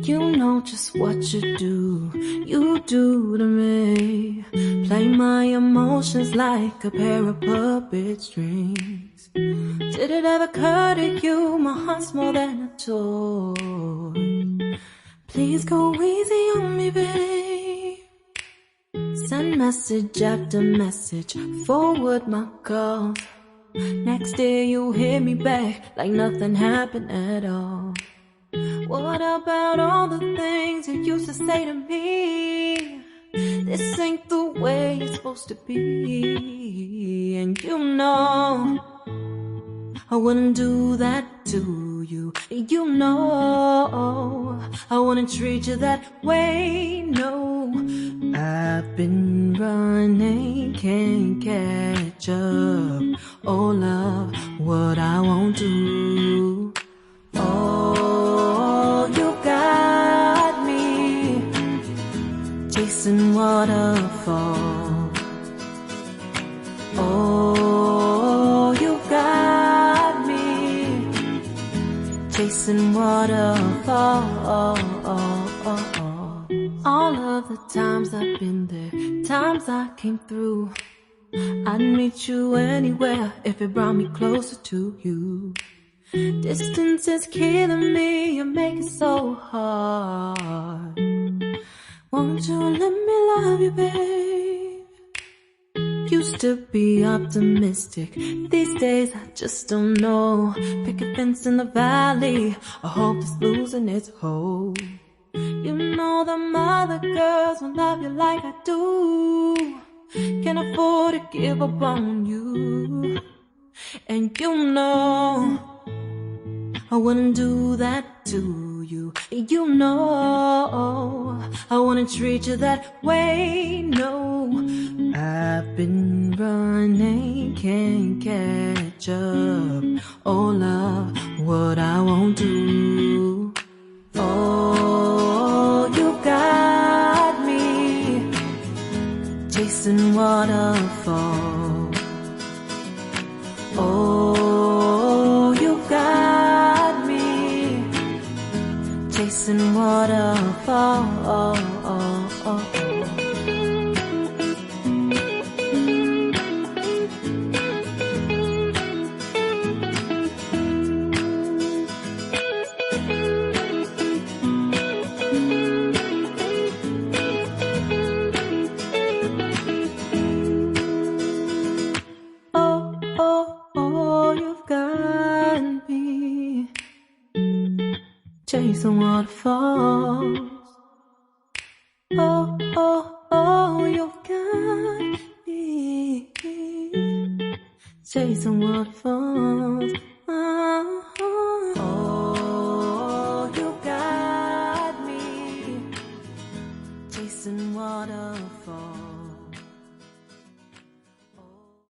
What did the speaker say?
You know just what you do to me. Play my emotions like a pair of puppet strings. Did it ever occur to you my heart's more than a toy? Please go easy on me, babe. Send message after message, forward my calls. Next day you hit me back like nothing happened at all. What about all the things you used to say to me? This ain't the way it's supposed to be. And you know I wouldn't do that to you. You know I wouldn't treat you that way, no. I've been running, can't catch up. Oh love, what I won't do. Oh, you got me chasing waterfalls. Oh, you got me chasing waterfalls. All of the times I've been there, times I came through, I'd meet you anywhere if it brought me closer to you. Distance is killing me, you make it so hard. Won't you let me love you, babe? Used to be optimistic, these days I just don't know. Pick a fence in the valley, I hope it's losing its hold. You know them other girls won't love you like I do. Can't afford to give up on you. And you know I wouldn't do that to you. You know I wouldn't treat you that way, no. I've been running, can't catch up. Oh love, what I won't do. Oh, you got me chasing waterfalls. Oh, you got me chasing waterfalls. chasing waterfalls. Oh, oh, oh, you got me chasing waterfalls.